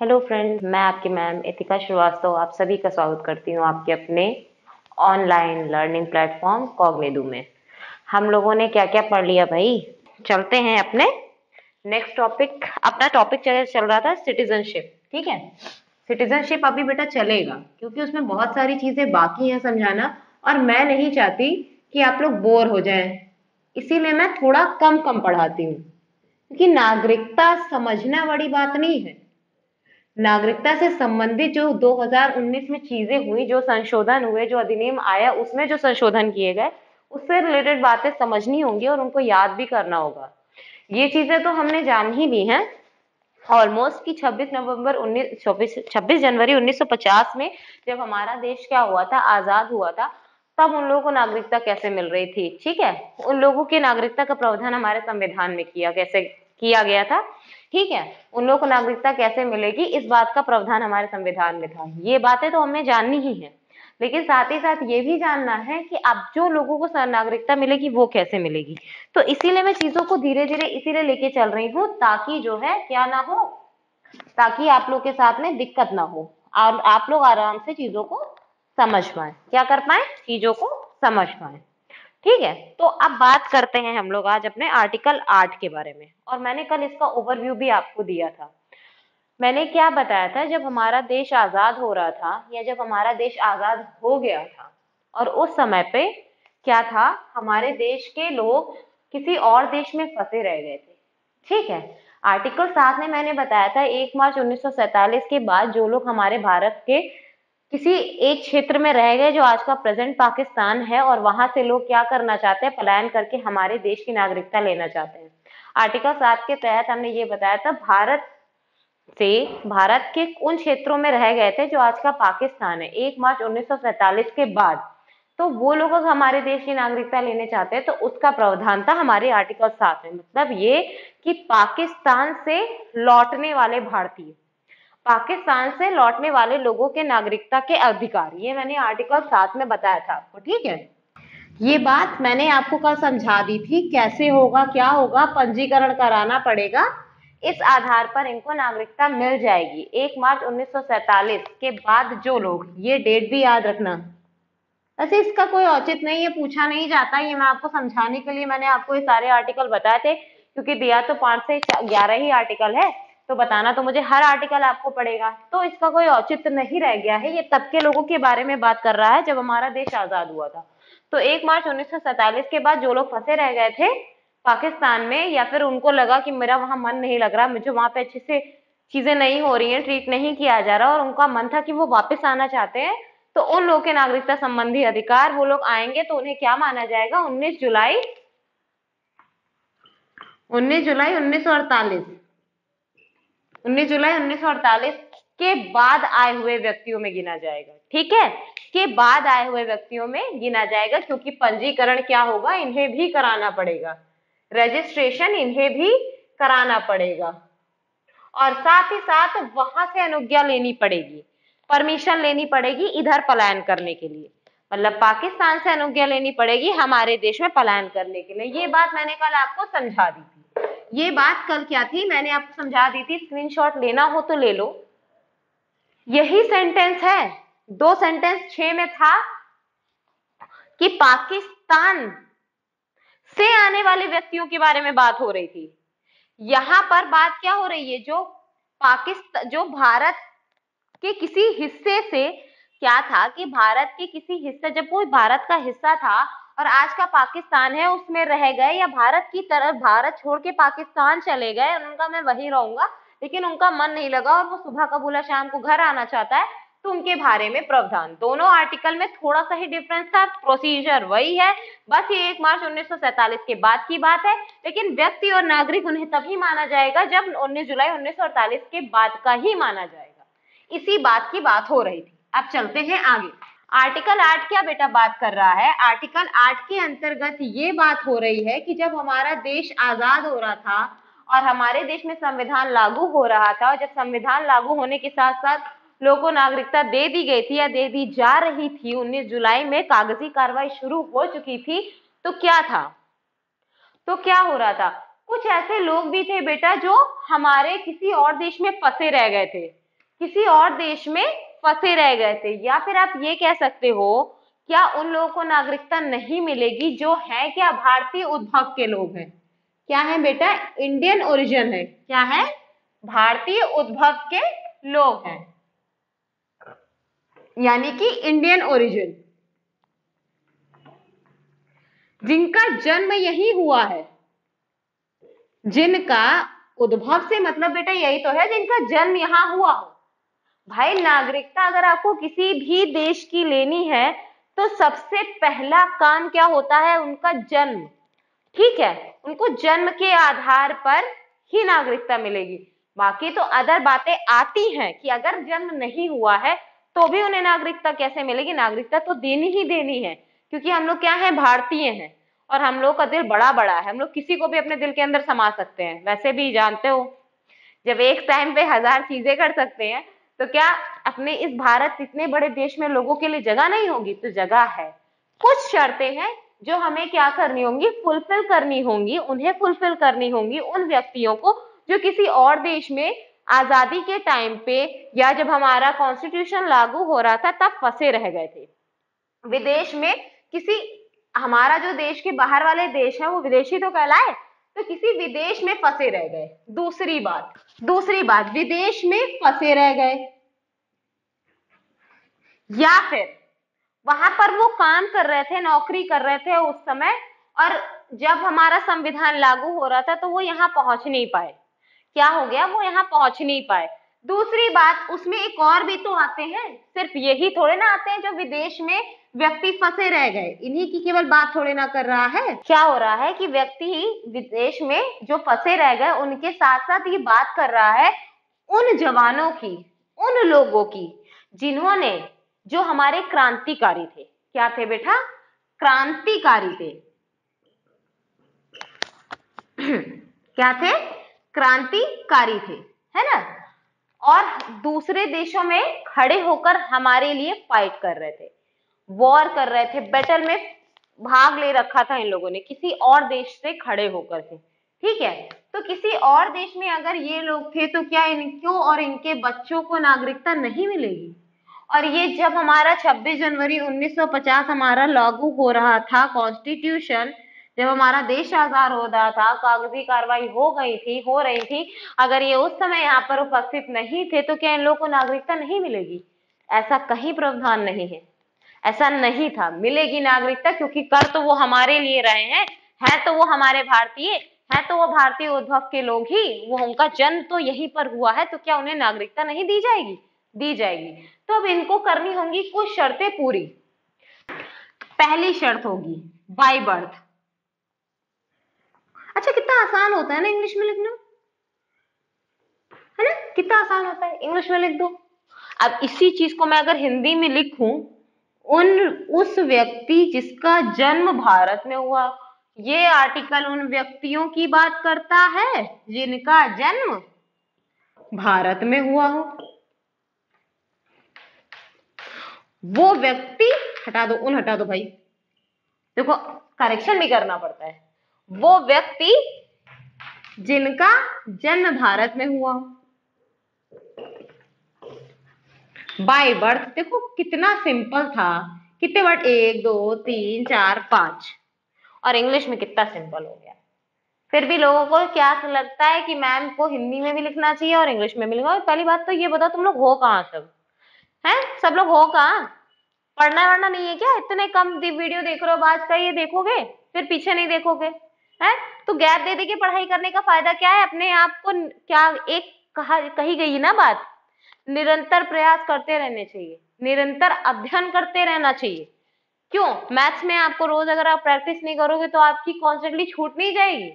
Hello friends, मैं आपकी ma'am इतिका Srivastava आप सभी का स्वागत करती हूँ आपके अपने ऑनलाइन लर्निंग प्लेटफॉर्म कॉग्निडू में। हम लोगों ने क्या क्या पढ़ लिया भाई। चलते हैं अपने नेक्स्ट टॉपिक। अपना टॉपिक चल रहा था सिटीजनशिप। ठीक है, सिटीजनशिप अभी बेटा चलेगा क्योंकि उसमें बहुत सारी चीजें बाकी हैं समझाना, और मैं नहीं चाहती कि आप लोग बोर हो जाएं, इसीलिए मैं थोड़ा कम कम पढ़ाती हूँ। क्योंकि नागरिकता समझना बड़ी बात नहीं है। नागरिकता से संबंधित जो 2019 में चीजें हुई, जो संशोधन हुए, जो अधिनियम आया, उसमें जो संशोधन किए गए, उससे रिलेटेड बातें समझनी होंगी और उनको याद भी करना होगा। ये चीजें तो हमने जान ही ली हैं ऑलमोस्ट कि 26 जनवरी 1950 में जब हमारा देश क्या हुआ था, आजाद हुआ था, तब उन लोगों को नागरिकता कैसे मिल रही थी। ठीक है, उन लोगों की नागरिकता का प्रावधान हमारे संविधान में कैसे किया गया था। ठीक है, उन लोगों को नागरिकता कैसे मिलेगी, इस बात का प्रावधान हमारे संविधान में था। ये बातें तो हमें जाननी ही है, लेकिन साथ ही साथ ये भी जानना है कि अब जो लोगों को नागरिकता मिलेगी वो कैसे मिलेगी। तो इसीलिए मैं चीजों को धीरे धीरे इसीलिए लेके चल रही हूँ ताकि जो है क्या ना हो, ताकि आप लोग के साथ में दिक्कत ना हो और आप लोग आराम से चीजों को समझ पाए, क्या कर पाए, चीजों को समझ पाए। ठीक है, तो अब बात करते हैं हम लोग आज अपने आर्टिकल 8 के बारे में। और मैंने कल इसका ओवरव्यू भी आपको दिया था। मैंने क्या बताया था, जब हमारा देश आजाद हो रहा था या जब हमारा देश आजाद हो गया था, और उस समय पे क्या था, हमारे देश के लोग किसी और देश में फंसे रह गए थे। ठीक है, आर्टिकल 7 में मैंने बताया था 1 मार्च 1947 के बाद जो लोग हमारे भारत के किसी एक क्षेत्र में रह गए, जो आज का प्रेजेंट पाकिस्तान है, और वहां से लोग क्या करना चाहते हैं, पलायन करके हमारे देश की नागरिकता लेना चाहते हैं। आर्टिकल 7 के तहत हमने ये बताया था भारत के उन क्षेत्रों में रह गए थे जो आज का पाकिस्तान है 1 मार्च 1947 के बाद, तो वो लोग अगर हमारे देश की नागरिकता लेने चाहते हैं तो उसका प्रावधान था हमारे आर्टिकल 7 में। मतलब ये कि पाकिस्तान से लौटने वाले भारतीय, पाकिस्तान से लौटने वाले लोगों के नागरिकता के अधिकार, ये मैंने आर्टिकल 7 में बताया था आपको। ठीक है, ये बात मैंने आपको कल समझा दी थी कैसे होगा, क्या होगा, पंजीकरण कराना पड़ेगा, इस आधार पर इनको नागरिकता मिल जाएगी 1 मार्च 1947 के बाद जो लोग, ये डेट भी याद रखना। वैसे इसका कोई औचित्य नहीं है, पूछा नहीं जाता, ये मैं आपको समझाने के लिए मैंने आपको ये सारे आर्टिकल बताए थे, क्योंकि दिया तो 5 से 11 ही आर्टिकल है, तो बताना तो मुझे हर आर्टिकल आपको पड़ेगा, तो इसका कोई औचित्य नहीं रह गया है। ये तब के लोगों के बारे में बात कर रहा है जब हमारा देश आजाद हुआ था। तो 1 मार्च 1947 के बाद जो लोग फंसे रह गए थे पाकिस्तान में, या फिर उनको लगा कि मेरा वहां मन नहीं लग रहा, मुझे वहां पे अच्छे से चीजें नहीं हो रही हैं, ट्रीट नहीं किया जा रहा, और उनका मन था कि वो वापस आना चाहते हैं, तो उन लोगों के नागरिकता संबंधी अधिकार, वो लोग आएंगे तो उन्हें क्या माना जाएगा, 19 जुलाई 1948 19 जुलाई 1948 के बाद आए हुए व्यक्तियों में गिना जाएगा। ठीक है, के बाद आए हुए व्यक्तियों में गिना जाएगा, क्योंकि पंजीकरण क्या होगा, इन्हें भी कराना पड़ेगा, रजिस्ट्रेशन इन्हें भी कराना पड़ेगा, और साथ ही साथ वहां से अनुज्ञा लेनी पड़ेगी, परमिशन लेनी पड़ेगी इधर पलायन करने के लिए। मतलब पाकिस्तान से अनुज्ञा लेनी पड़ेगी हमारे देश में पलायन करने के लिए। ये बात मैंने कल आपको समझा दी थी। ये बात कल क्या थी, मैंने आपको समझा दी थी, स्क्रीनशॉट लेना हो तो ले लो। यही सेंटेंस है, 2 सेंटेंस 6 में था कि पाकिस्तान से आने वाले व्यक्तियों के बारे में बात हो रही थी। यहां पर बात क्या हो रही है, जो भारत के किसी हिस्से से, क्या था कि भारत के किसी हिस्से, जब कोई भारत का हिस्सा था और आज का पाकिस्तान है, उसमें रह गए, या भारत की तरफ, भारत छोड़ के पाकिस्तान चले गए, उनका मैं वहीं रहूंगा, लेकिन उनका मन नहीं लगा और वो सुबह का बोला शाम को घर आना चाहता है, तो उनके बारे में प्रावधान। दोनों आर्टिकल में थोड़ा सा ही डिफरेंस था, प्रोसीजर वही है, बस ये 1 मार्च 1947 के बाद की बात है, लेकिन व्यक्ति और नागरिक उन्हें तभी माना जाएगा जब 19 जुलाई 1948 के बाद का ही माना जाएगा। इसी बात की बात हो रही थी। अब चलते हैं आगे। आर्टिकल 8 क्या बेटा बात कर रहा है, आर्टिकल 8 के अंतर्गत ये बात हो रही है कि जब हमारा देश आजाद हो रहा था और हमारे देश में संविधान लागू हो रहा था, और जब संविधान लागू होने के साथ साथ लोगों को नागरिकता दे दी गई थी या दे दी जा रही थी, 19 जुलाई में कागजी कार्रवाई शुरू हो चुकी थी, तो क्या था, तो क्या हो रहा था, कुछ ऐसे लोग भी थे बेटा जो हमारे किसी और देश में फंसे रह गए थे, किसी और देश में फंसे रह गए थे, या फिर आप ये कह सकते हो क्या उन लोगों को नागरिकता नहीं मिलेगी जो है क्या भारतीय उद्भव के लोग हैं। क्या है बेटा, इंडियन ओरिजिन है, क्या है, भारतीय उद्भव के लोग हैं, यानी कि इंडियन ओरिजिन, जिनका जन्म यही हुआ है, जिनका उद्भव से मतलब बेटा यही तो है जिनका जन्म यहाँ हुआ हो। भाई नागरिकता अगर आपको किसी भी देश की लेनी है तो सबसे पहला काम क्या होता है, उनका जन्म। ठीक है, उनको जन्म के आधार पर ही नागरिकता मिलेगी। बाकी तो अदर बातें आती हैं कि अगर जन्म नहीं हुआ है तो भी उन्हें नागरिकता कैसे मिलेगी, नागरिकता तो देनी ही देनी है, क्योंकि हम लोग क्या है, भारतीय हैं और हम लोग का दिल बड़ा बड़ा है, हम लोग किसी को भी अपने दिल के अंदर समा सकते हैं। वैसे भी जानते हो जब एक टाइम पे 1000 चीजें कर सकते हैं तो क्या अपने इस भारत इतने बड़े देश में लोगों के लिए जगह नहीं होगी, तो जगह है। कुछ शर्तें हैं जो हमें क्या करनी होंगी, फुलफिल करनी होंगी, उन्हें फुलफिल करनी होंगी उन व्यक्तियों को जो किसी और देश में आजादी के टाइम पे या जब हमारा कॉन्स्टिट्यूशन लागू हो रहा था तब फंसे रह गए थे विदेश में। किसी हमारा जो देश के बाहर वाले देश है वो विदेशी तो कहलाए, तो किसी विदेश में फंसे रह गए। दूसरी बात विदेश में फंसे रह गए, या फिर वहां पर वो काम कर रहे थे, नौकरी कर रहे थे उस समय, और जब हमारा संविधान लागू हो रहा था तो वो यहाँ पहुंच नहीं पाए। क्या हो गया, वो यहाँ पहुंच नहीं पाए। दूसरी बात उसमें एक और भी तो आते हैं, सिर्फ यही थोड़े ना आते हैं जो विदेश में व्यक्ति फंसे रह गए, इन्हीं की केवल बात थोड़े ना कर रहा है। क्या हो रहा है कि व्यक्ति विदेश में जो फंसे रह गए उनके साथ साथ ये बात कर रहा है उन जवानों की, उन लोगों की जिन्होंने, जो हमारे क्रांतिकारी थे। क्या थे बेटा, क्रांतिकारी थे। क्या थे, क्रांतिकारी थे, है ना, और दूसरे देशों में खड़े होकर हमारे लिए फाइट कर रहे थे, वॉर कर रहे थे, बैटल में भाग ले रखा था इन लोगों ने किसी और देश से खड़े होकर के। ठीक है, तो किसी और देश में अगर ये लोग थे तो क्या इनको और इनके बच्चों को नागरिकता नहीं मिलेगी। और ये जब हमारा 26 जनवरी 1950 हमारा लागू हो रहा था कॉन्स्टिट्यूशन, जब हमारा देश आजाद हो रहा था, कागजी कार्रवाई हो रही थी, अगर ये उस समय यहाँ पर उपस्थित नहीं थे तो क्या इन लोगों को नागरिकता नहीं मिलेगी। ऐसा कहीं प्रावधान नहीं है, ऐसा नहीं था, मिलेगी नागरिकता, क्योंकि कर तो वो हमारे लिए रहे हैं तो वो हमारे भारतीय है, तो वो भारतीय उद्भव के लोग ही, वो उनका जन्म तो यहीं पर हुआ है, तो क्या उन्हें नागरिकता नहीं दी जाएगी, दी जाएगी। तो अब इनको करनी होंगी कुछ शर्तें पूरी। पहली शर्त होगी बाय बर्थ। अच्छा कितना आसान होता है ना इंग्लिश में लिखना, है ना, कितना आसान होता है, इंग्लिश में लिख दो। अब इसी चीज को मैं अगर हिंदी में लिखूं, उस व्यक्ति जिसका जन्म भारत में हुआ, ये आर्टिकल उन व्यक्तियों की बात करता है जिनका जन्म भारत में हुआ हो। वो व्यक्ति हटा दो, उन हटा दो भाई, देखो करेक्शन भी करना पड़ता है। वो व्यक्ति जिनका जन्म भारत में हुआ हो बाय बर्थ। देखो कितना सिंपल था, कितने वर्ड, 1 2 3 4 5, और इंग्लिश में कितना सिंपल हो गया। फिर भी लोगों को क्या लगता है कि मैम को हिंदी में भी लिखना चाहिए और इंग्लिश में भी लिखना। पहली बात तो ये बताओ तुम लोग हो कहाँ, सब हैं, सब लोग हो कहाँ, पढ़ना वढ़ना नहीं है क्या, इतने कम वीडियो देख रहे हो, आज का ये देखोगे फिर पीछे नहीं देखोगे, है तो गैप दे दे के पढ़ाई करने का फायदा क्या है। अपने आप को क्या, एक कही गई ना बात, निरंतर प्रयास करते रहने चाहिए, निरंतर अध्ययन करते रहना चाहिए। क्यों, मैथ्स में आपको रोज अगर आप प्रैक्टिस नहीं करोगे तो आपकी कॉन्स्टेंटली छूट नहीं जाएगी,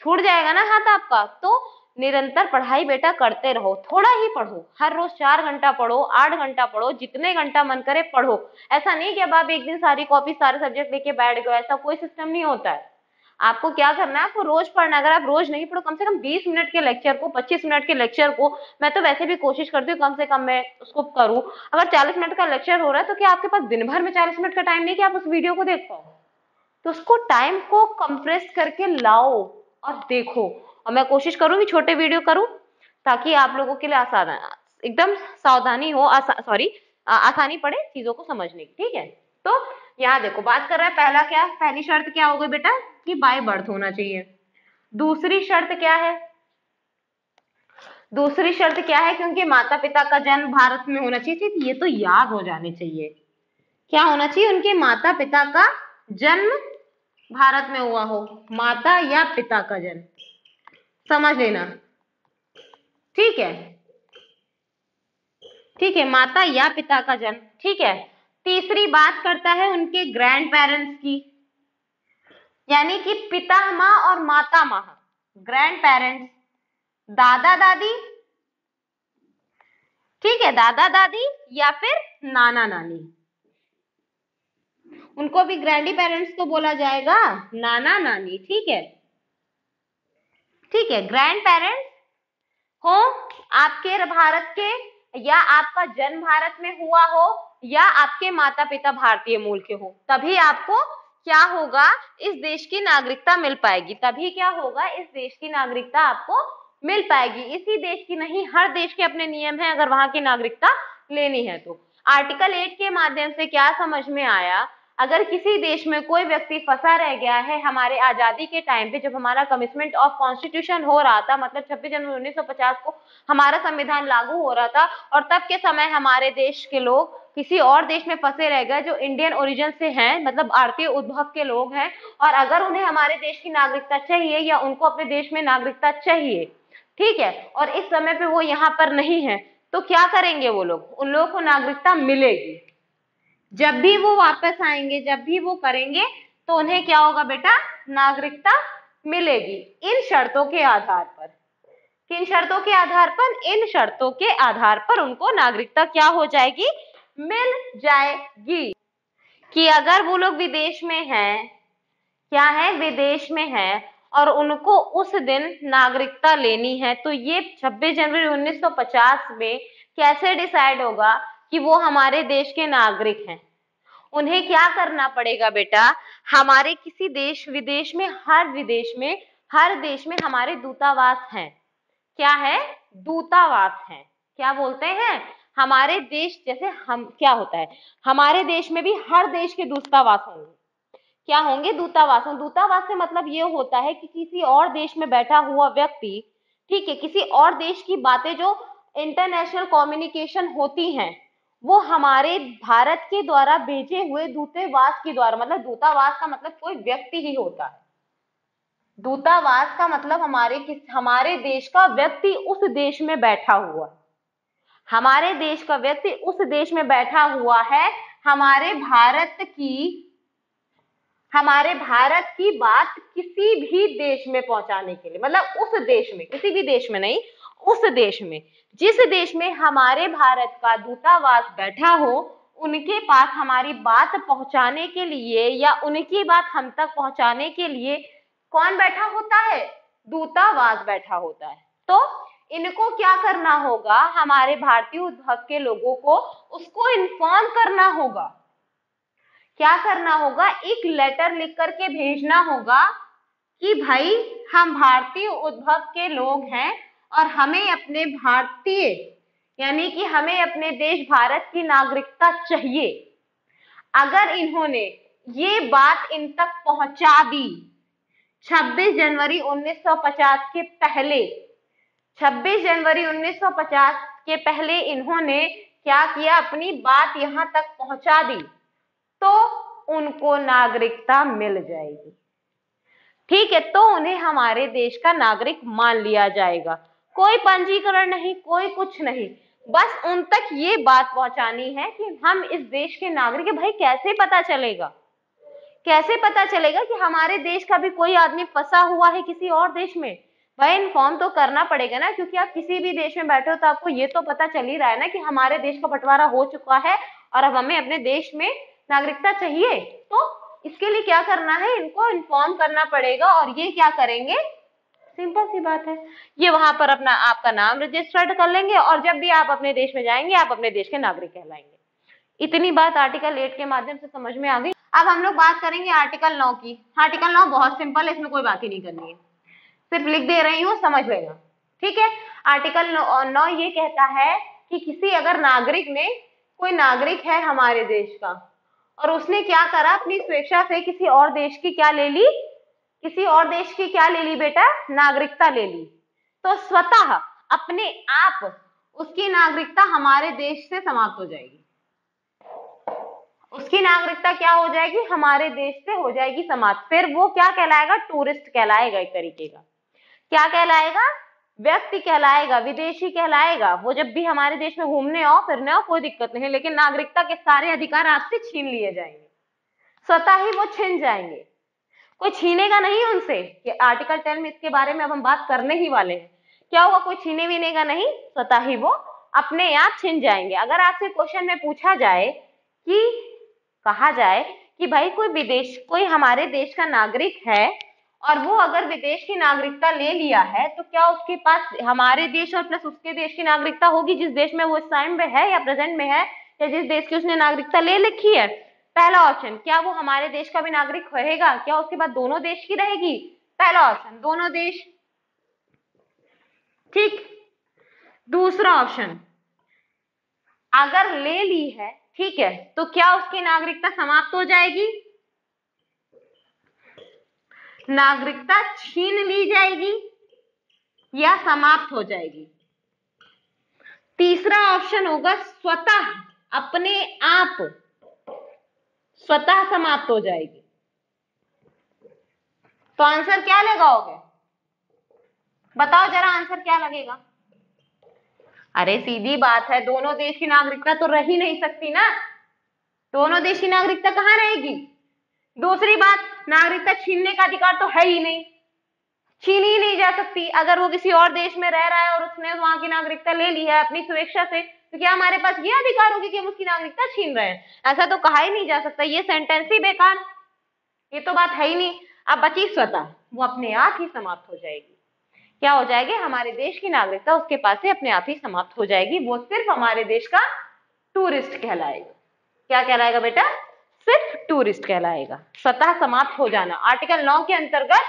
छूट जाएगा ना हाथ आपका। तो निरंतर पढ़ाई बेटा करते रहो, थोड़ा ही पढ़ो, हर रोज 4 घंटा पढ़ो, 8 घंटा पढ़ो, जितने घंटा मन करे पढ़ो। ऐसा नहीं कि अब आप एक दिन सारी कॉपी सारे सब्जेक्ट लेके बैठ गए, ऐसा कोई सिस्टम नहीं होता है। आपको क्या करना है, आपको रोज पढ़ना। अगर आप रोज नहीं पढ़ो, कम से कम 20 मिनट के लेक्चर को, 25 मिनट के लेक्चर को, मैं तो वैसे भी कोशिश करती हूँ कम से कम मैं उसको करूँ। अगर 40 मिनट का लेक्चर हो रहा है तो क्या आपके पास दिन भर में 40 मिनट का टाइम नहीं कि आप उस वीडियो को देख पाओ, तो उसको टाइम को कंप्रेस करके लाओ और देखो। और मैं कोशिश करूंगी छोटे वीडियो करूं ताकि आप लोगों के लिए आसान एकदम सावधानी हो, आसानी पड़े चीजों को समझने की। ठीक है, तो यहाँ देखो बात कर रहा है पहला क्या, पहली शर्त क्या हो गई बेटा कि बाय बर्थ होना चाहिए। दूसरी शर्त क्या है, दूसरी शर्त क्या है, क्योंकि माता पिता का जन्म भारत में होना चाहिए, ये तो याद हो जाने चाहिए। क्या होना चाहिए, उनके माता पिता का जन्म भारत में हुआ हो, माता या पिता का जन्म, समझ लेना। ठीक है, ठीक है, माता या पिता का जन्म। ठीक है, तीसरी बात करता है उनके ग्रैंड पेरेंट्स की, यानी कि पिता माँ और माता माँ, ग्रैंड पेरेंट्स, दादा दादी, ठीक है, दादा दादी या फिर नाना नानी, उनको भी ग्रैंडी पेरेंट्स तो बोला जाएगा, नाना नानी। ठीक है, ठीक है, ग्रैंड पेरेंट्स हो आपके भारत के, या आपका जन्म भारत में हुआ हो, या आपके माता पिता भारतीय मूल के हो, तभी आपको क्या होगा, इस देश की नागरिकता मिल पाएगी। तभी क्या होगा, इस देश की नागरिकता आपको मिल पाएगी। इसी देश की नहीं, हर देश के अपने नियम है अगर वहां की नागरिकता लेनी है तो। आर्टिकल 8 के माध्यम से क्या समझ में आया, अगर किसी देश में कोई व्यक्ति फंसा रह गया है, हमारे आजादी के टाइम पे जब हमारा कमिटमेंट ऑफ कॉन्स्टिट्यूशन हो रहा था, मतलब 26 जनवरी 1950 को हमारा संविधान लागू हो रहा था, और तब के समय हमारे देश के लोग किसी और देश में फंसे रह गए जो इंडियन ओरिजिन से हैं, मतलब भारतीय उद्भव के लोग हैं, और अगर उन्हें हमारे देश की नागरिकता चाहिए या उनको अपने देश में नागरिकता चाहिए, ठीक है, और इस समय पे वो यहाँ पर नहीं है, तो क्या करेंगे वो लोग, उन लोगों को नागरिकता मिलेगी। जब भी वो वापस आएंगे, जब भी वो करेंगे, तो उन्हें क्या होगा बेटा, नागरिकता मिलेगी, इन शर्तों के आधार पर। किन शर्तों के आधार पर, इन शर्तों के आधार पर उनको नागरिकता क्या हो जाएगी, मिल जाएगी। कि अगर वो लोग विदेश में हैं, क्या है, विदेश में है, और उनको उस दिन नागरिकता लेनी है, तो ये 26 जनवरी 1950 में कैसे डिसाइड होगा कि वो हमारे देश के नागरिक हैं। उन्हें क्या करना पड़ेगा बेटा, हमारे किसी देश विदेश में, हर देश में हमारे दूतावास हैं। क्या है, दूतावास हैं। क्या बोलते हैं, हमारे देश, जैसे हम, क्या होता है, हमारे देश में भी हर देश के दूतावास होंगे। क्या होंगे, दूतावास। दूतावास से मतलब ये होता है कि किसी और देश में बैठा हुआ व्यक्ति, ठीक है, किसी और देश की बातें जो इंटरनेशनल कम्युनिकेशन होती हैं, वो हमारे भारत के द्वारा भेजे हुए दूतावास के द्वारा, मतलब दूतावास का मतलब कोई व्यक्ति ही होता है। दूतावास का मतलब हमारे देश का व्यक्ति उस देश में बैठा हुआ, हमारे देश का व्यक्ति उस देश में बैठा हुआ है, हमारे भारत की बात किसी भी देश में पहुंचाने के लिए, मतलब उस देश में, किसी भी देश में नहीं, उस देश में, जिस देश में हमारे भारत का दूतावास बैठा हो, उनके पास हमारी बात पहुंचाने के लिए या उनकी बात हम तक पहुंचाने के लिए कौन बैठा होता है, दूतावास बैठा होता है। तो इनको क्या करना होगा, हमारे भारतीय उद्भव के लोगों को उसको इन्फॉर्म करना होगा। क्या करना होगा, एक लेटर लिख करके भेजना होगा कि भाई हम भारतीय उद्भव के लोग हैं और हमें अपने भारतीय, यानी कि हमें अपने देश भारत की नागरिकता चाहिए। अगर इन्होंने ये बात इन तक पहुंचा दी 26 जनवरी 1950 के पहले, 26 जनवरी 1950 के पहले इन्होंने क्या किया, अपनी बात यहां तक पहुंचा दी, तो उनको नागरिकता मिल जाएगी। ठीक है, तो उन्हें हमारे देश का नागरिक मान लिया जाएगा। कोई पंजीकरण नहीं, कोई कुछ नहीं, बस उन तक ये बात पहुंचानी है कि हम इस देश के नागरिक हैं। भाई कैसे पता चलेगा, कैसे पता चलेगा कि हमारे देश का भी कोई आदमी फंसा हुआ है किसी और देश में? भाई इन्फॉर्म तो करना पड़ेगा ना, क्योंकि आप किसी भी देश में बैठे हो तो आपको ये तो पता चल ही रहा है ना कि हमारे देश का बंटवारा हो चुका है और अब हमें अपने देश में नागरिकता चाहिए। तो इसके लिए क्या करना है, इनको इन्फॉर्म करना पड़ेगा, और ये क्या करेंगे, सिंपल सी बात है, ये वहां पर अपना आपका नाम रजिस्टर्ड कर लेंगे, और जब भी आप अपने देश में जाएंगे आप अपने देश के नागरिक कहलाएंगे। इतनी बात आर्टिकल 8 के माध्यम से समझ में आ गई। अब हम लोग बात करेंगे आर्टिकल 9 की। आर्टिकल 9 बहुत सिंपल है, इसमें कोई बात ही नहीं करनी है, सिर्फ लिख दे रही हूँ, समझ लेना। ठीक है, आर्टिकल 9 ये कहता है कि किसी अगर नागरिक ने, कोई नागरिक है हमारे देश का और उसने क्या करा, अपनी स्वेच्छा से किसी और देश की क्या ले ली, किसी और देश की क्या ले ली बेटा, नागरिकता ले ली, तो स्वतः अपने आप उसकी नागरिकता हमारे देश से समाप्त हो जाएगी। उसकी नागरिकता क्या हो जाएगी, हमारे देश से हो जाएगी समाप्त। फिर वो क्या कहलाएगा, टूरिस्ट कहलाएगा, एक तरीके का क्या कहलाएगा, व्यक्ति कहलाएगा, विदेशी कहलाएगा। वो जब भी हमारे देश में घूमने आओ फिरने आओ कोई दिक्कत नहीं, लेकिन नागरिकता के सारे अधिकार आपसे छीन लिए जाएंगे, स्वतः ही वो छिन जाएंगे, कोई छीनेगा नहीं उनसे। कि आर्टिकल 10 में इसके बारे में अब हम बात करने ही वाले हैं। क्या होगा, कोई छीने वीनेगा नहीं, स्वतः ही वो अपने आप छिन जाएंगे। अगर आपसे क्वेश्चन में पूछा जाए कि, कहा जाए कि भाई कोई हमारे देश का नागरिक है और वो अगर विदेश की नागरिकता ले लिया है तो क्या उसके पास हमारे देश और प्लस उसके देश की नागरिकता होगी जिस देश में वो इस टाइम में है या प्रेजेंट में है, या जिस देश की उसने नागरिकता ले रखी है। पहला ऑप्शन, क्या वो हमारे देश का भी नागरिक रहेगा, क्या उसके बाद दोनों देश की रहेगी, पहला ऑप्शन दोनों देश, ठीक। दूसरा ऑप्शन, अगर ले ली है, ठीक है, तो क्या उसकी नागरिकता समाप्त हो जाएगी, नागरिकता छीन ली जाएगी या समाप्त हो जाएगी। तीसरा ऑप्शन होगा स्वतः, अपने आप स्वतः समाप्त हो जाएगी। तो आंसर क्या लगाओगे, बताओ जरा आंसर क्या लगेगा। अरे सीधी बात है, दोनों देश की नागरिकता तो रह ही नहीं सकती ना, दोनों देश की नागरिकता कहां रहेगी। दूसरी बात, नागरिकता छीनने का अधिकार तो है ही नहीं, छीन ही नहीं जा सकती। अगर वो किसी और देश में रह रहा है और उसने वहां की नागरिकता ले ली है अपनी स्वेच्छा से, तो क्या हमारे पास ये अधिकार होगी कि हम उसकी नागरिकता छीन रहे हैं, ऐसा तो कहा ही नहीं जा सकता। ये सेंटेंस ही बेकार, ये तो बात है ही नहीं। अब बची स्वतः, वो अपने आप ही समाप्त हो जाएगी। क्या हो जाएगी, हमारे देश की नागरिकता उसके पास से अपने आप ही समाप्त हो जाएगी, वो सिर्फ हमारे देश का टूरिस्ट कहलाएगा। क्या कहलाएगा बेटा, सिर्फ टूरिस्ट कहलाएगा। स्वतः समाप्त हो जाना, आर्टिकल 9 के अंतर्गत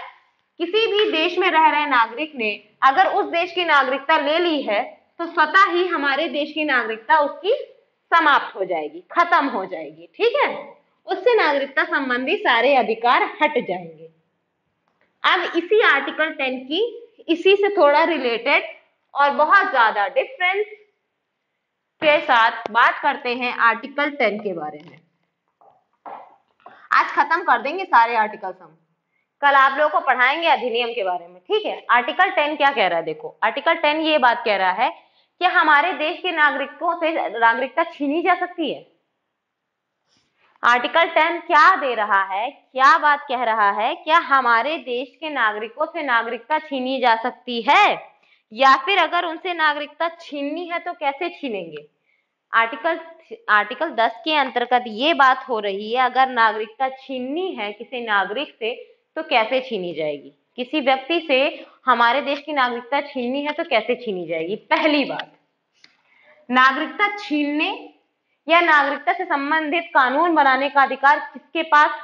किसी भी देश में रह रहे नागरिक ने अगर उस देश की नागरिकता ले ली है तो स्वतः ही हमारे देश की नागरिकता उसकी समाप्त हो जाएगी, खत्म हो जाएगी, ठीक है, उससे नागरिकता संबंधी सारे अधिकार हट जाएंगे। अब इसी आर्टिकल 10 की, इसी से थोड़ा रिलेटेड और बहुत ज्यादा डिफरेंस के साथ बात करते हैं आर्टिकल 10 के बारे में। आज खत्म कर देंगे सारे आर्टिकल्स हम, कल आप लोगों को पढ़ाएंगे अधिनियम के बारे में, ठीक है। आर्टिकल 10 क्या कह रहा है, देखो आर्टिकल 10 ये बात कह रहा है कि हमारे देश के नागरिकों से नागरिकता छीनी जा सकती है। आर्टिकल 10 क्या दे रहा है, क्या बात कह रहा है, क्या हमारे देश के नागरिकों से नागरिकता छीनी जा सकती है, या फिर अगर उनसे नागरिकता छीननी है तो कैसे छीनेंगे। आर्टिकल 10 के अंतर्गत ये बात हो रही है, अगर नागरिकता छीननी है किसी नागरिक से तो कैसे छीनी जाएगी, किसी व्यक्ति से हमारे देश की नागरिकता छीननी है तो कैसे छीनी जाएगी। पहली बात, नागरिकता छीनने या नागरिकता से संबंधित कानून बनाने का अधिकार किसके पास,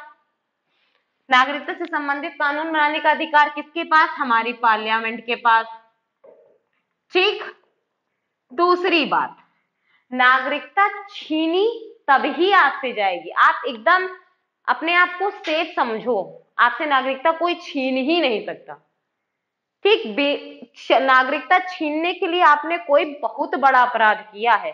नागरिकता से संबंधित कानून बनाने का अधिकार किसके पास, हमारी पार्लियामेंट के पास, ठीक। दूसरी बात, नागरिकता छीनी तभी आपसे जाएगी, आप एकदम अपने आप को सेफ समझो, आपसे नागरिकता कोई छीन ही नहीं सकता, ठीक। नागरिकता छीनने के लिए आपने कोई बहुत बड़ा अपराध किया है,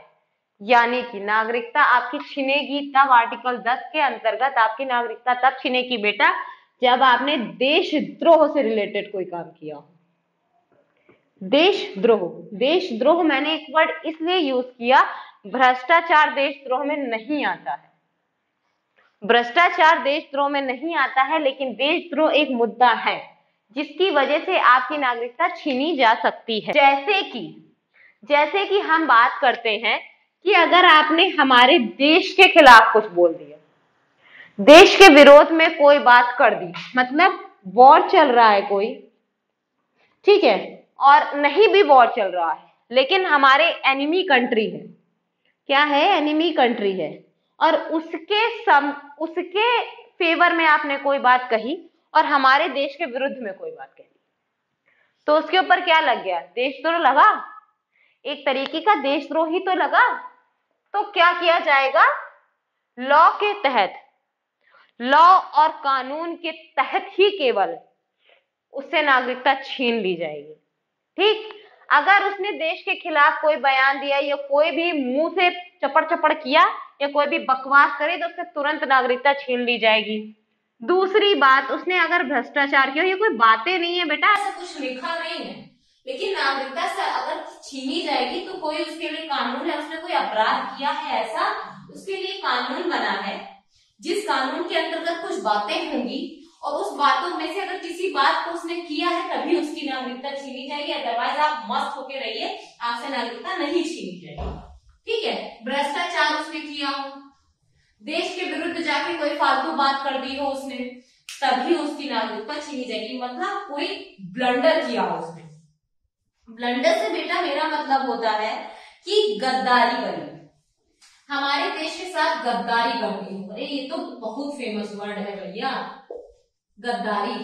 यानी कि नागरिकता आपकी छिनेगी तब, आर्टिकल 10 के अंतर्गत आपकी नागरिकता तब छिनेगी बेटा जब आपने देशद्रोह से रिलेटेड कोई काम किया हो। देशद्रोह, देशद्रोह मैंने एक वर्ड इसलिए यूज किया, भ्रष्टाचार देशद्रोह में नहीं आता है, भ्रष्टाचार देशद्रोह में नहीं आता है, लेकिन देशद्रोह एक मुद्दा है जिसकी वजह से आपकी नागरिकता छीनी जा सकती है। जैसे कि हम बात करते हैं कि अगर आपने हमारे देश के खिलाफ कुछ बोल दिया, देश के विरोध में कोई बात कर दी, मतलब वॉर चल रहा है कोई, ठीक है, और नहीं भी वॉर चल रहा है लेकिन हमारे एनिमी कंट्री है, क्या है, एनिमी कंट्री है, और उसके फेवर में आपने कोई बात कही और हमारे देश के विरुद्ध में कोई बात कही, तो उसके ऊपर क्या लग गया, देशद्रोह लगा। एक तरीके का देशद्रोही तो लगा। तो क्या किया जाएगा, लॉ के तहत, लॉ और कानून के तहत ही केवल उससे नागरिकता छीन ली जाएगी। ठीक, अगर उसने देश के खिलाफ कोई बयान दिया या कोई भी मुंह से चपड़ चपड़ किया या कोई भी बकवास करे तो उससे तुरंत नागरिकता छीन ली जाएगी। दूसरी बात, उसने अगर भ्रष्टाचार किया, ये कोई बातें नहीं है बेटा, ऐसा कुछ लिखा नहीं है, लेकिन नागरिकता से अगर छीनी जाएगी तो कोई उसके लिए कानून है, उसने कोई अपराध किया है ऐसा, उसके लिए कानून बना है, जिस कानून के अंतर्गत कुछ बातें होंगी और उस बातों में से अगर किसी बात को उसने किया है तभी उसकी नागरिकता छीनी जाएगी, अदरवाइज आप मस्त होके रहिए, आपसे नागरिकता नहीं छीनी जाएगी। ठीक है, भ्रष्टाचार उसने किया हो, देश के विरुद्ध जाके कोई फालतू बात कर दी हो उसने, तभी उसकी नागरिकता छीनी जाएगी। मतलब कोई ब्लंडर किया हो उसने। ब्लंडर से बेटा मेरा मतलब होता है कि गद्दारी करी, हमारे देश के साथ गद्दारी करनी हो। अरे ये तो बहुत फेमस वर्ड है भैया, गद्दारी।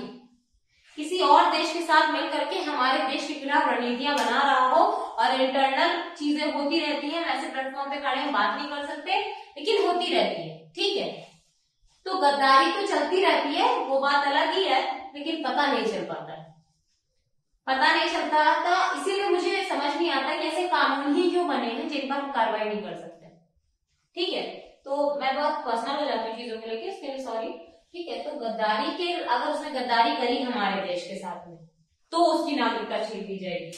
किसी और देश के साथ मिल करके हमारे देश के खिलाफ रणनीतियां बना रहा हो और इंटरनल चीजें होती रहती हैं, वैसे प्लेटफॉर्म पे खड़े हम बात नहीं कर सकते लेकिन होती रहती है। ठीक है, तो गद्दारी तो चलती रहती है, वो बात अलग ही है, लेकिन पता नहीं चल पाता है, पता नहीं चलता था। इसीलिए मुझे समझ नहीं आता कि ऐसे कानून ही क्यों बने हैं जिन पर हम कार्रवाई नहीं कर सकते। ठीक है, तो मैं बहुत पर्सनल हो जाती हूँ चीजों को लेकर, इसके लिए सॉरी। ठीक है, तो गद्दारी के, अगर उसने गद्दारी करी हमारे देश के साथ में तो उसकी नागरिकता छीन ली जाएगी।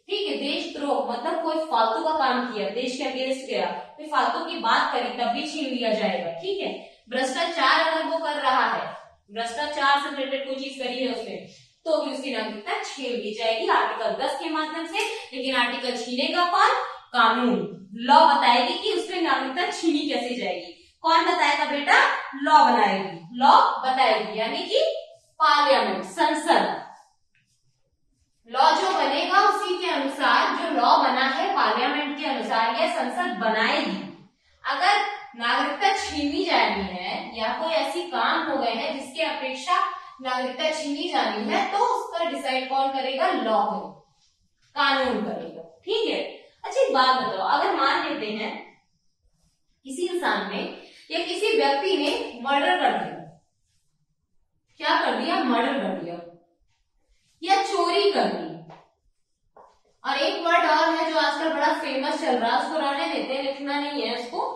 ठीक है, देशद्रोह मतलब कोई फालतू का काम किया, देश के अगेंस्ट गया, कोई फालतू की बात करी तब भी छीन लिया जाएगा। ठीक है, भ्रष्टाचार अगर वो कर रहा है, भ्रष्टाचार से रिलेटेड कोई चीज करी है उसने, तो भी उसकी नागरिकता छीन ली जाएगी आर्टिकल 10 के माध्यम से। लेकिन आर्टिकल छीनेगा कौन, कानून, लॉ बताएगी कि उसकी नागरिकता छीनी कैसे जाएगी। कौन बताएगा बेटा, लॉ बनाएगी, लॉ बताएगी, यानी कि पार्लियामेंट, संसद। लॉ जो बनेगा उसी के अनुसार, जो लॉ बना है पार्लियामेंट के अनुसार यह संसद बनाएगी। अगर नागरिकता छीनी जानी है या कोई ऐसी काम हो गए हैं जिसके अपेक्षा नागरिकता छीनी जानी है, तो उसका डिसाइड कौन करेगा, लॉ करेगा, कानून करेगा। ठीक है, अच्छा एक बात बताओ, अगर मान लेते हैं किसी इंसान ने या किसी व्यक्ति ने मर्डर कर दिया, क्या कर दिया, मर्डर कर दिया या चोरी कर दी, और एक वर्ड और है जो आजकल बड़ा फेमस चल रहा है, उसको रहने देते हैं, लिखना नहीं है उसको।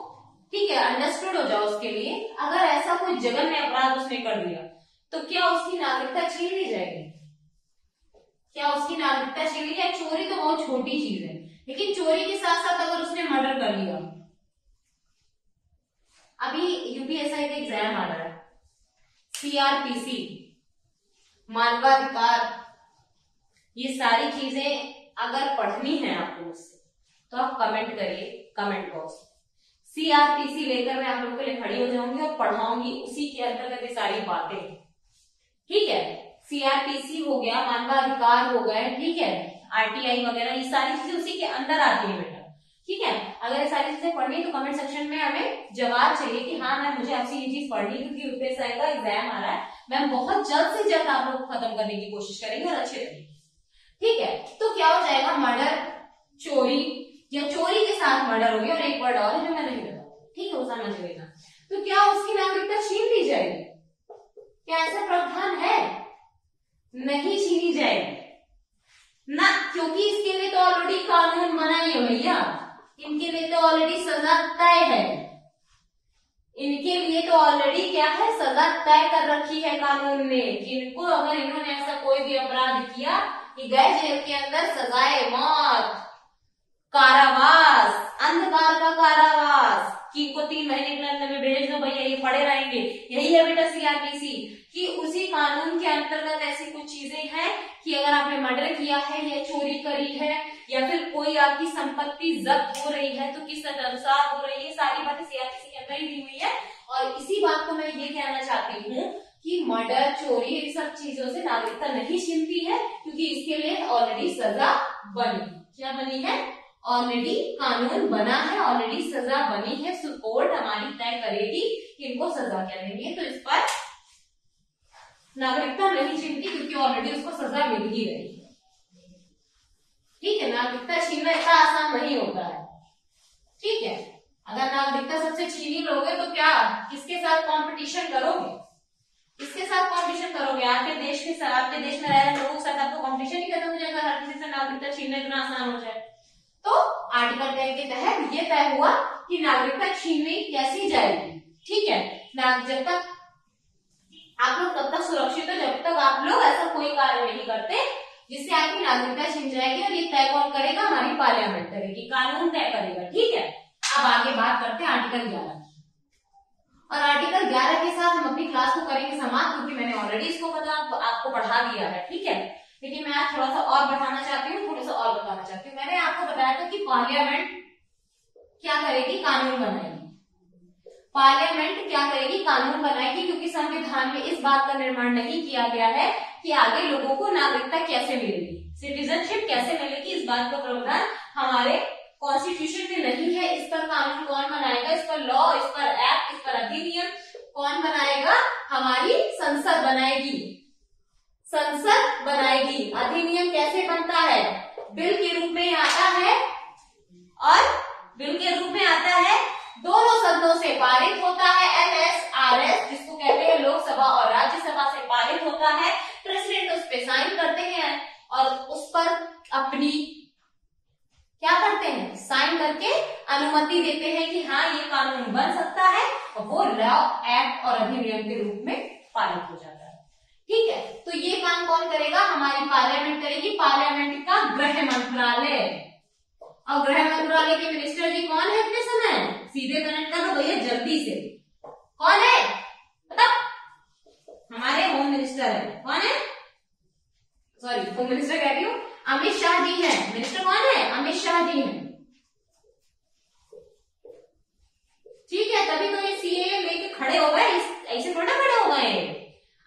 ठीक है, अंडरस्टूड हो जाओ उसके लिए। अगर ऐसा कोई जघन्य अपराध उसने कर दिया तो क्या उसकी नागरिकता छीन ली जाएगी, क्या उसकी नागरिकता छीन ली? चोरी तो बहुत छोटी चीज है, लेकिन चोरी के साथ साथ अगर उसने मर्डर कर लिया, अभी यूपीएसआई का एग्जाम आ रहा है, सीआरपीसी, मानवाधिकार, ये सारी चीजें अगर पढ़नी है आपको मुझसे तो आप कमेंट करिए कमेंट बॉक्स। सीआरपीसी लेकर मैं आप लोगों के लिए खड़ी हो जाऊंगी और पढ़ाऊंगी उसी के अंतर्गत ये सारी बातें। ठीक है, सीआरपीसी हो गया, मानवाधिकार हो गए, ठीक है, आरटीआई वगैरह, ये सारी चीजें उसी के अंदर आती है बेटा। ठीक है, अगर ये सारी चीजें पढ़नी है तो कमेंट सेक्शन में हमें जवाब चाहिए कि हाँ मैम मुझे आपसे ये चीज पढ़नी है, क्योंकि यूपीएसआई का एग्जाम आ रहा है, मैम बहुत जल्द से जल्द आप लोग खत्म करने की कोशिश करेंगे और अच्छे तरीके। ठीक है, तो क्या हो जाएगा, मर्डर, चोरी या चोरी के साथ मर्डर हो गया, और एक वर्ड और है जो मैं नहीं बताऊंगा, ठीक है, वो समझ लेना। तो क्या उसकी नागरिकता छीन ली जाएगी? क्या ऐसा प्रावधान है? नहीं छीनी जाएगी ना, क्योंकि इसके लिए तो ऑलरेडी कानून बना ही है भैया, इनके लिए तो ऑलरेडी सजा तय है, इनके लिए तो ऑलरेडी क्या है, सजा तय कर रखी है कानून ने कि इनको अगर इन्होंने ऐसा कोई भी अपराध किया कि गए जेल के अंदर, सजाए मौत, कारावास, अंधकार का कारावास, कि इनको 3 महीने के अंदर में भेज दो भैया, ये पड़े रहेंगे। यही है बेटा सीआरपीसी, कि उसी कानून के अंतर्गत ऐसी कुछ चीजें हैं कि अगर आपने मर्डर किया है या चोरी करी है या फिर कोई आपकी संपत्ति जब्त हो रही है तो किस अनुसार हो रही है, सारी बातें सीआरपीसी के अंदर ही दी हुई है। और इसी बात को मैं ये कहना चाहती हूँ कि मर्डर, चोरी, इन सब चीजों से नागरिकता नहीं छीनती है, क्योंकि इसके लिए ऑलरेडी सजा बनी। क्या बनी है? ऑलरेडी कानून बना है, ऑलरेडी सजा बनी है, कोर्ट हमारी तय करेगी कि इनको सजा क्या देनी है, तो इस पर नागरिकता नहीं छीनती, क्योंकि ऑलरेडी उसको सजा मिल ही रही है। ठीक है, नागरिकता छीनना इतना आसान नहीं होता है। ठीक है, अगर नागरिकता सबसे छीनी लोगे तो क्या किसके साथ कंपटीशन करोगे, किसके साथ कंपटीशन करोगे? आपके देश में रह रहे लोगों के साथ आपको कंपटीशन ही खत्म हो जाएगा, हर किसी से नागरिकता छीनना इतना आसान हो जाए। तो आर्टिकल 10 के तहत ये तय हुआ कि नागरिकता छीननी कैसी जाएगी। ठीक है, जब तक आप लोग तब तक सुरक्षित हो जब तक आप लोग ऐसा कोई कार्य नहीं करते जिससे आपकी नागरिकता छीन जाएगी। और ये तय कौन करेगा? हमारी पार्लियामेंट करेगी, कानून तय करेगा। ठीक है, अब आगे बात करते हैं आर्टिकल 11 की। और आर्टिकल 11 के साथ हम अपनी क्लास को करेंगे समाप्त, क्योंकि मैंने ऑलरेडी इसको आपको पढ़ा दिया है। ठीक है, लेकिन मैं आज थोड़ा सा और बढ़ाना चाहती हूँ, थोड़ा सा और बताना चाहती हूँ। मैंने आपको बताया था कि पार्लियामेंट क्या करेगी? कानून बनाएगी। पार्लियामेंट क्या करेगी? कानून बनाएगी, क्योंकि संविधान में इस बात का निर्माण नहीं किया गया है कि आगे लोगों को नागरिकता कैसे मिलेगी, सिटीजनशिप कैसे मिलेगी, इस बात का प्रावधान हमारे कॉन्स्टिट्यूशन में नहीं है। इस पर कानून कौन बनाएगा? इस पर लॉ, इस पर एक्ट, इस पर अधिनियम कौन बनाएगा? हमारी संसद बनाएगी, संसद बनाएगी। अधिनियम कैसे बनता है? बिल के रूप में आता है, और बिल के रूप में आता है, दोनों सदनों से पारित होता है, MSRS जिसको कहते हैं लोकसभा और राज्यसभा से पारित होता है। प्रेसिडेंट उस पे साइन करते हैं और उस पर अपनी क्या करते हैं? साइन करके अनुमति देते हैं कि हाँ ये कानून बन सकता है, और वो लॉ, एक्ट और अधिनियम के रूप में पारित हो जाता है। ठीक है, तो ये काम कौन करेगा? हमारी पार्लियामेंट करेगी। पार्लियामेंट का गृह मंत्रालय, और गृह मंत्रालय के मिनिस्टर जी कौन है अपने समय? सीधे कनेक्ट करो भैया जल्दी से, कौन है बताओ? हमारे होम मिनिस्टर है। कौन है? सॉरी, होम मिनिस्टर कह रही हूँ, अमित शाह जी हैं। मिनिस्टर कौन है? अमित शाह जी हैं। ठीक है, तभी तो ये सीए लेके खड़े हो गए, ऐसे थोड़ा खड़े हो गए।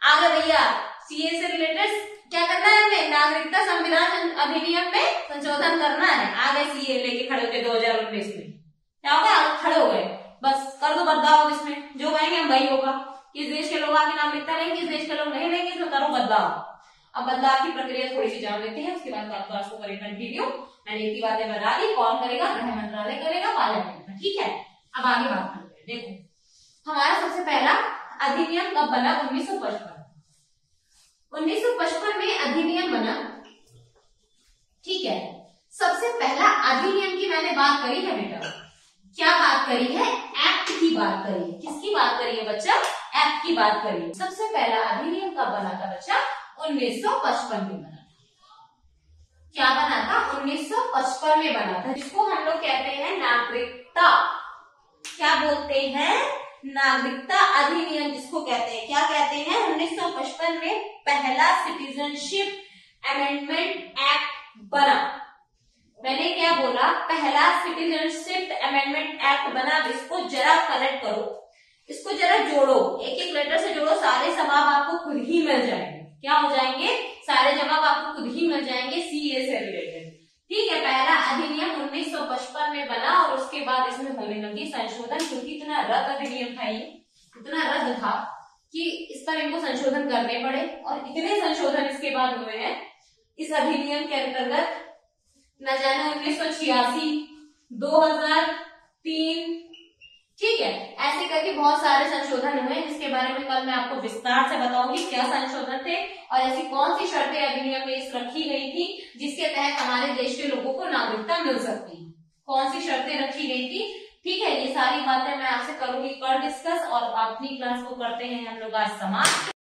आगे भैया सीए से रिलेटेड क्या करना है? हमें नागरिकता संविधान अधिनियम में संशोधन करना है। आगे सीए लेके खड़े होते 2019 में क्या होगा? खड़े हो गए, बस कर दो बदलाव इसमें, जो कहेंगे हम वही होगा। किस देश के लोग आगे नागरिकता लेंगे, किस देश के लोग नहीं लेंगे, इसमें करो बदलाव। अब बदलाव की प्रक्रिया थोड़ी सी जान लेते हैं, उसके बाद आपको आज को करें कंटिन्यू। मैंने इतनी बातें बता दी, कौन करेगा? गृह मंत्रालय करेगा, पार्लियामेंट में। ठीक है, अब आगे बात करते हैं। देखो, हमारा सबसे पहला अधिनियम कब बना? 1955। 1955 में अधिनियम बना। ठीक है, सबसे पहला अधिनियम की मैंने बात करी है बेटा। क्या बात करी है? एक्ट की बात करी है। किसकी बात करी है बच्चा? एक्ट की बात करी है। सबसे पहला अधिनियम कब बना था बच्चा? 1955 में बना था। क्या बना था? 1955 में बना था, जिसको हम लोग कहते हैं नागरिकता, क्या बोलते हैं? नागरिकता अधिनियम जिसको कहते हैं। क्या कहते हैं? 1955 में पहला सिटीजनशिप अमेंडमेंट एक्ट बना। मैंने क्या बोला? पहला सिटीजनशिप अमेंडमेंट एक्ट बना। इसको जरा कनेक्ट करो, इसको जरा जोड़ो, एक एक लेटर से जोड़ो, सारे जवाब आपको खुद ही मिल जाएंगे। क्या हो जाएंगे? सारे जवाब आपको खुद ही मिल जाएंगे सीए से रिलेटेड। ठीक है, पहला अधिनियम 1955 में बना, और उसके बाद इसमें होने लगी संशोधन, क्योंकि इतना रद्द अधिनियम था, ये इतना रद्द था कि इस पर इनको संशोधन करने पड़े। और इतने संशोधन इसके बाद हुए हैं इस अधिनियम के अंतर्गत, न जाने 1986, 2003, ठीक है, ऐसे करके बहुत सारे संशोधन हुए, जिसके बारे में कल मैं आपको विस्तार से बताऊंगी क्या संशोधन थे और ऐसी कौन सी शर्तें अधिनियम में इस रखी गई थी जिसके तहत हमारे देश के लोगों को नागरिकता मिल सकती है। कौन सी शर्तें रखी गई थी? ठीक है, ये सारी बातें मैं आपसे करूंगी कल डिस्कस, और अपनी क्लास को करते हैं हम लोग आज समाप्त।